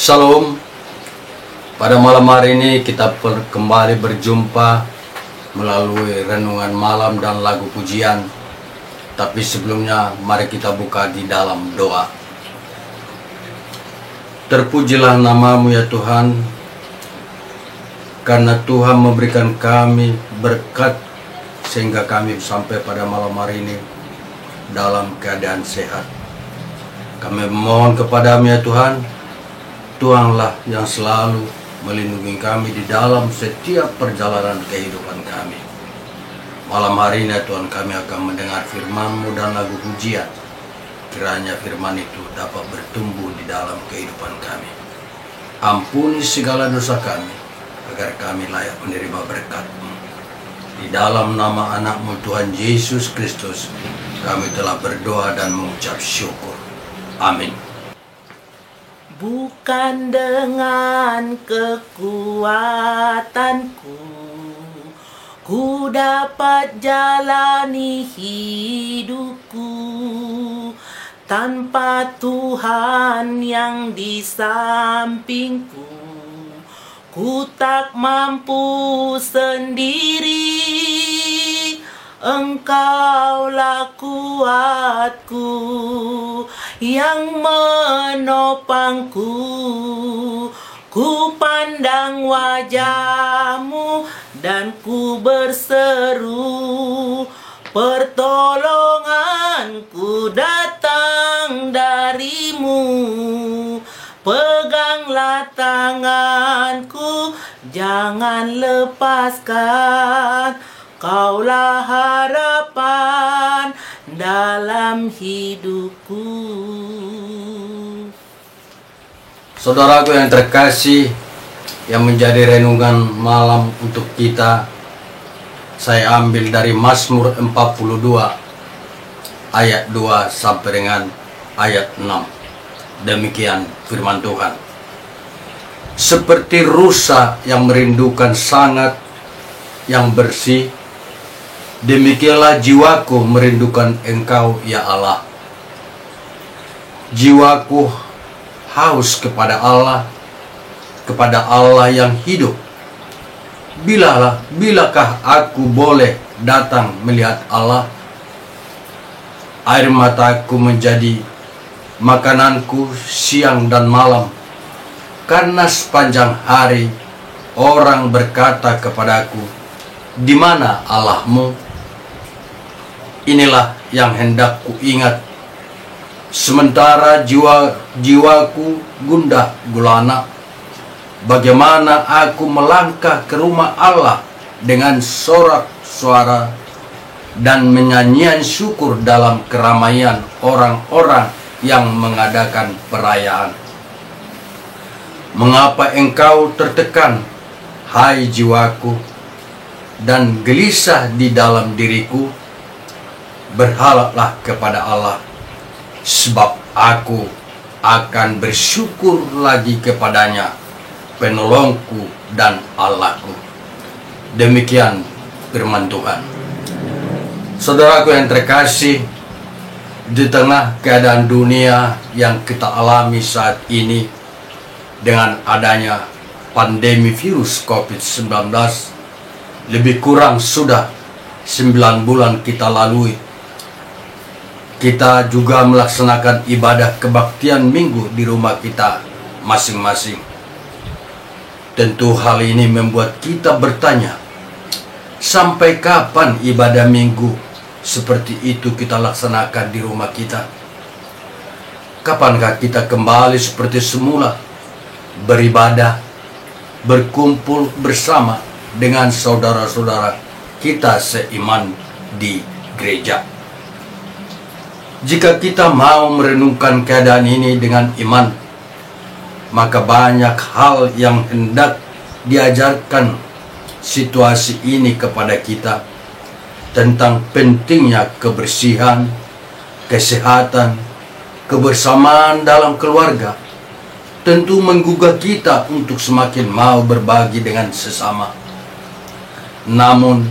Shalom. Pada malam hari ini kita kembali berjumpa melalui renungan malam dan lagu pujian. Tapi sebelumnya mari kita buka di dalam doa. Terpujilah namamu ya Tuhan, karena Tuhan memberikan kami berkat sehingga kami sampai pada malam hari ini dalam keadaan sehat. Kami memohon kepadamu ya Tuhan, Tuhanlah yang selalu melindungi kami di dalam setiap perjalanan kehidupan kami. Malam hari ini Tuhan, kami akan mendengar firman-Mu dan lagu pujian. Kiranya firman itu dapat bertumbuh di dalam kehidupan kami. Ampuni segala dosa kami, agar kami layak menerima berkat-Mu. Di dalam nama anak-Mu Tuhan Yesus Kristus, kami telah berdoa dan mengucap syukur. Amin. Bukan dengan kekuatanku ku dapat jalani hidupku, tanpa Tuhan yang di sampingku ku tak mampu sendiri. Engkaulah kuatku yang menopangku. Ku pandang wajah-Mu dan ku berseru, pertolonganku datang dari-Mu. Peganglah tanganku, jangan lepaskan. Kaulah harapan dalam hidupku. Saudaraku yang terkasih, yang menjadi renungan malam untuk kita, saya ambil dari Mazmur 42 ayat 2 sampai dengan ayat 6. Demikian firman Tuhan. Seperti rusa yang merindukan sangat yang bersih, demikianlah jiwaku merindukan Engkau ya Allah. Jiwaku haus kepada Allah yang hidup. Bilakah aku boleh datang melihat Allah? Air mataku menjadi makananku siang dan malam, karena sepanjang hari orang berkata kepadaku, di mana Allah-Mu? Inilah yang hendak ku ingat, sementara jiwaku gundah gulana. Bagaimana aku melangkah ke rumah Allah dengan sorak suara dan menyanyian syukur dalam keramaian orang-orang yang mengadakan perayaan. Mengapa engkau tertekan, hai jiwaku, dan gelisah di dalam diriku? Berharaplah kepada Allah, sebab aku akan bersyukur lagi kepadanya, penolongku dan Allahku. Demikian firman Tuhan. Saudaraku yang terkasih, di tengah keadaan dunia yang kita alami saat ini, dengan adanya pandemi virus COVID-19, lebih kurang sudah 9 bulan kita lalui. Kita juga melaksanakan ibadah kebaktian minggu di rumah kita masing-masing. Tentu hal ini membuat kita bertanya, sampai kapan ibadah minggu seperti itu kita laksanakan di rumah kita? Kapankah kita kembali seperti semula, beribadah, berkumpul bersama dengan saudara-saudara kita seiman di gereja? Jika kita mau merenungkan keadaan ini dengan iman, maka banyak hal yang hendak diajarkan situasi ini kepada kita, tentang pentingnya kebersihan, kesehatan, kebersamaan dalam keluarga. Tentu menggugah kita untuk semakin mau berbagi dengan sesama. Namun,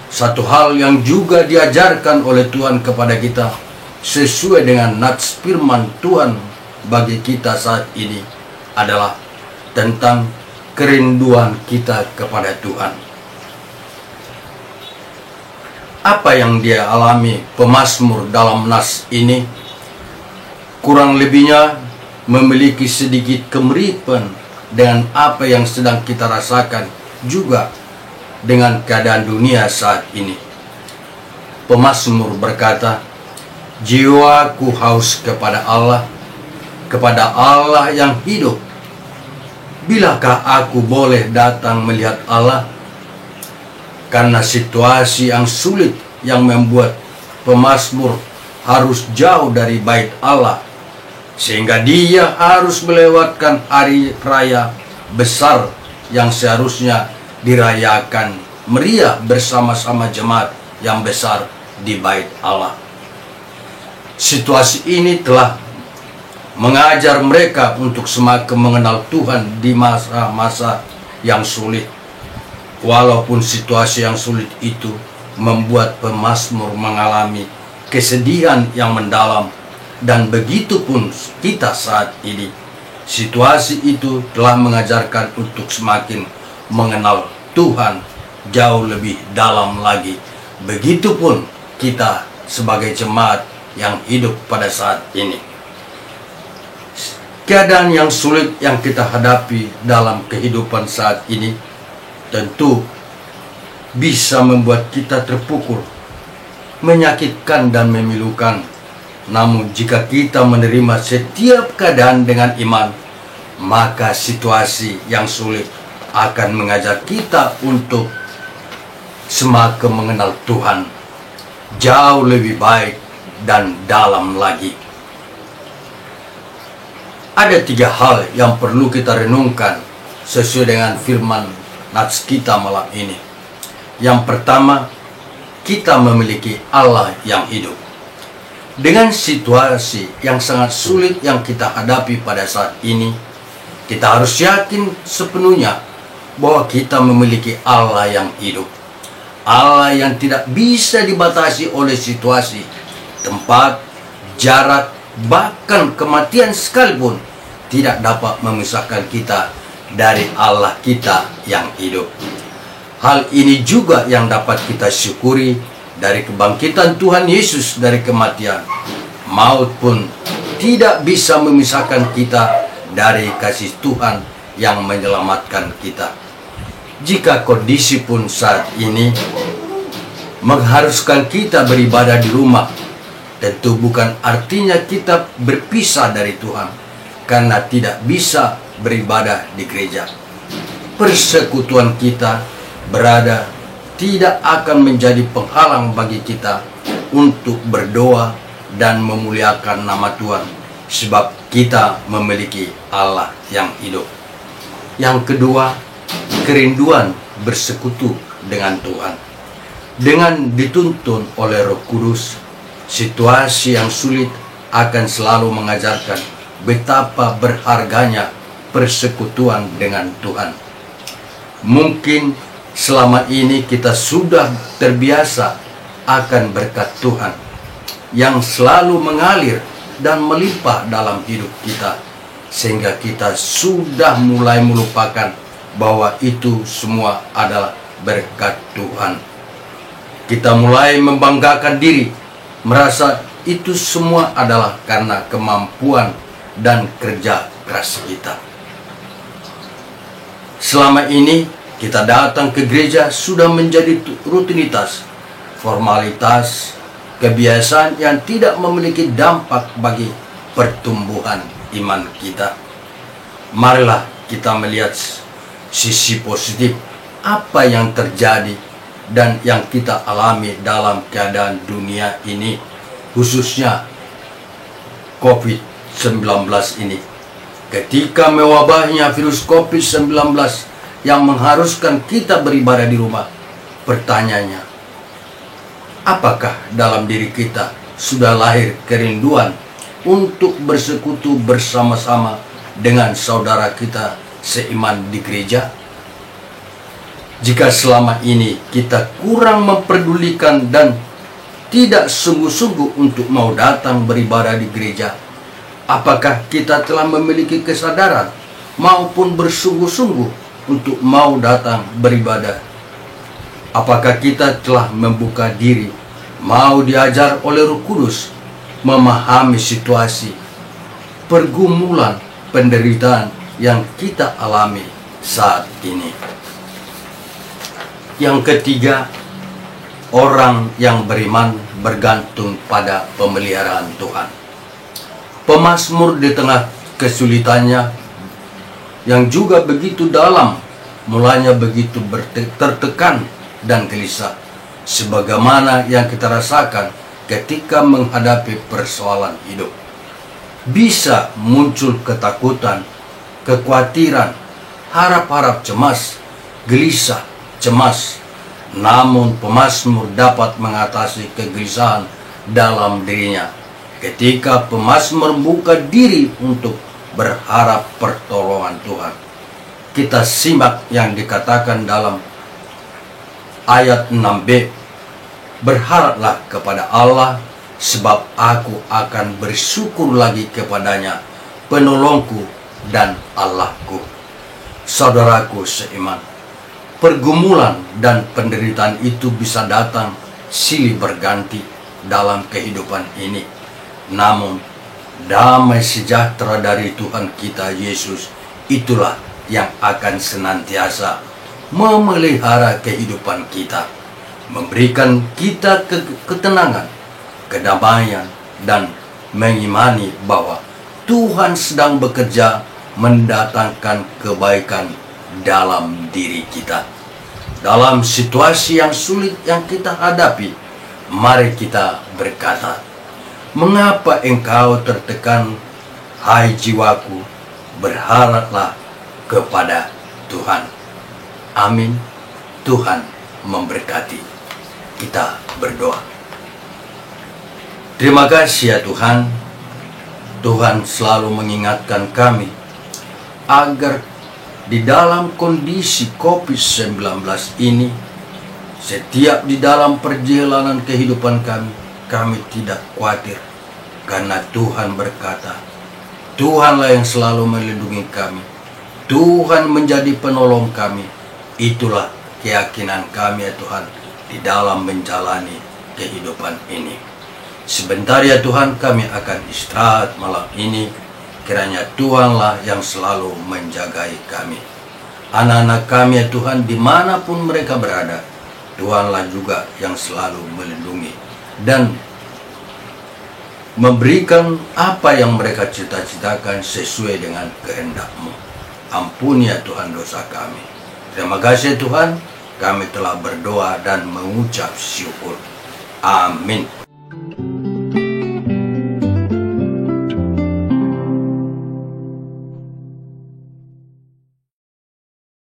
satu hal yang juga diajarkan oleh Tuhan kepada kita, sesuai dengan nats firman Tuhan bagi kita saat ini, adalah tentang kerinduan kita kepada Tuhan. Apa yang dia alami pemazmur dalam nas ini kurang lebihnya memiliki sedikit kemiripan dengan apa yang sedang kita rasakan juga dengan keadaan dunia saat ini. Pemazmur berkata, "Jiwaku haus kepada Allah yang hidup. Bilakah aku boleh datang melihat Allah?" Karena situasi yang sulit yang membuat pemazmur harus jauh dari bait Allah, sehingga dia harus melewatkan hari raya besar yang seharusnya dirayakan meriah bersama-sama jemaat yang besar di bait Allah. Situasi ini telah mengajar mereka untuk semakin mengenal Tuhan di masa-masa yang sulit. Walaupun situasi yang sulit itu membuat pemazmur mengalami kesedihan yang mendalam, dan begitu pun kita saat ini. Situasi itu telah mengajarkan untuk semakin mengenal Tuhan jauh lebih dalam lagi. Begitupun kita sebagai jemaat yang hidup pada saat ini. Keadaan yang sulit yang kita hadapi dalam kehidupan saat ini tentu bisa membuat kita terpukul, menyakitkan dan memilukan. Namun jika kita menerima setiap keadaan dengan iman, maka situasi yang sulit akan mengajak kita untuk semakin mengenal Tuhan jauh lebih baik dan dalam lagi. Ada 3 hal yang perlu kita renungkan sesuai dengan firman nats kita malam ini. Yang pertama, kita memiliki Allah yang hidup. Dengan situasi yang sangat sulit yang kita hadapi pada saat ini, kita harus yakin sepenuhnya bahwa kita memiliki Allah yang hidup. Allah yang tidak bisa dibatasi oleh situasi, tempat, jarak, bahkan kematian sekalipun tidak dapat memisahkan kita dari Allah kita yang hidup. Hal ini juga yang dapat kita syukuri dari kebangkitan Tuhan Yesus dari kematian. Maut pun tidak bisa memisahkan kita dari kasih Tuhan yang menyelamatkan kita. Jika kondisi pun saat ini mengharuskan kita beribadah di rumah, tentu bukan artinya kita berpisah dari Tuhan karena tidak bisa beribadah di gereja. Persekutuan kita berada tidak akan menjadi penghalang bagi kita untuk berdoa dan memuliakan nama Tuhan, sebab kita memiliki Allah yang hidup. Yang kedua, kerinduan bersekutu dengan Tuhan. Dengan dituntun oleh Roh Kudus, situasi yang sulit akan selalu mengajarkan betapa berharganya persekutuan dengan Tuhan. Mungkin selama ini kita sudah terbiasa akan berkat Tuhan yang selalu mengalir dan melimpah dalam hidup kita, sehingga kita sudah mulai melupakan bahwa itu semua adalah berkat Tuhan. Kita mulai membanggakan diri, merasa itu semua adalah karena kemampuan dan kerja keras kita. Selama ini kita datang ke gereja sudah menjadi rutinitas, formalitas, kebiasaan yang tidak memiliki dampak bagi pertumbuhan iman kita. Marilah kita melihat sisi positif apa yang terjadi dan yang kita alami dalam keadaan dunia ini, khususnya COVID-19 ini. Ketika mewabahnya virus COVID-19 yang mengharuskan kita beribadah di rumah, pertanyaannya, apakah dalam diri kita sudah lahir kerinduan untuk bersekutu bersama-sama dengan saudara kita seiman di gereja? Jika selama ini kita kurang memperdulikan dan tidak sungguh-sungguh untuk mau datang beribadah di gereja, apakah kita telah memiliki kesadaran maupun bersungguh-sungguh untuk mau datang beribadah? Apakah kita telah membuka diri, mau diajar oleh Roh Kudus, memahami situasi, pergumulan, penderitaan yang kita alami saat ini? Yang ketiga, orang yang beriman bergantung pada pemeliharaan Tuhan. Pemazmur di tengah kesulitannya yang juga begitu dalam, mulanya begitu tertekan dan gelisah, sebagaimana yang kita rasakan ketika menghadapi persoalan hidup. Bisa muncul ketakutan, kekhawatiran, harap-harap cemas, gelisah, cemas. Namun pemazmur dapat mengatasi kegelisahan dalam dirinya ketika pemazmur buka diri untuk berharap pertolongan Tuhan. Kita simak yang dikatakan dalam ayat 6b. Berharaplah kepada Allah, sebab aku akan bersyukur lagi kepadanya, penolongku dan Allahku. Saudaraku seiman, pergumulan dan penderitaan itu bisa datang silih berganti dalam kehidupan ini. Namun, damai sejahtera dari Tuhan kita Yesus itulah yang akan senantiasa memelihara kehidupan kita, memberikan kita ketenangan, kedamaian, dan mengimani bahwa Tuhan sedang bekerja mendatangkan kebaikan dalam diri kita. Dalam situasi yang sulit yang kita hadapi, mari kita berkata, "Mengapa engkau tertekan, hai jiwaku? Berharaplah kepada Tuhan." Amin. Tuhan memberkati. Kita berdoa. Terima kasih ya Tuhan. Tuhan selalu mengingatkan kami agar di dalam kondisi COVID-19 ini, setiap di dalam perjalanan kehidupan kami tidak khawatir, karena Tuhan berkata, Tuhanlah yang selalu melindungi kami. Tuhan menjadi penolong kami. Itulah keyakinan kami ya Tuhan di dalam menjalani kehidupan ini. Sebentar ya Tuhan, kami akan istirahat malam ini. Kiranya Tuhanlah yang selalu menjagai kami. Anak-anak kami ya Tuhan, dimanapun mereka berada, Tuhanlah juga yang selalu melindungi dan memberikan apa yang mereka cita-citakan sesuai dengan kehendak-Mu. Ampuni ya Tuhan dosa kami. Terima kasih Tuhan, kami telah berdoa dan mengucap syukur. Amin.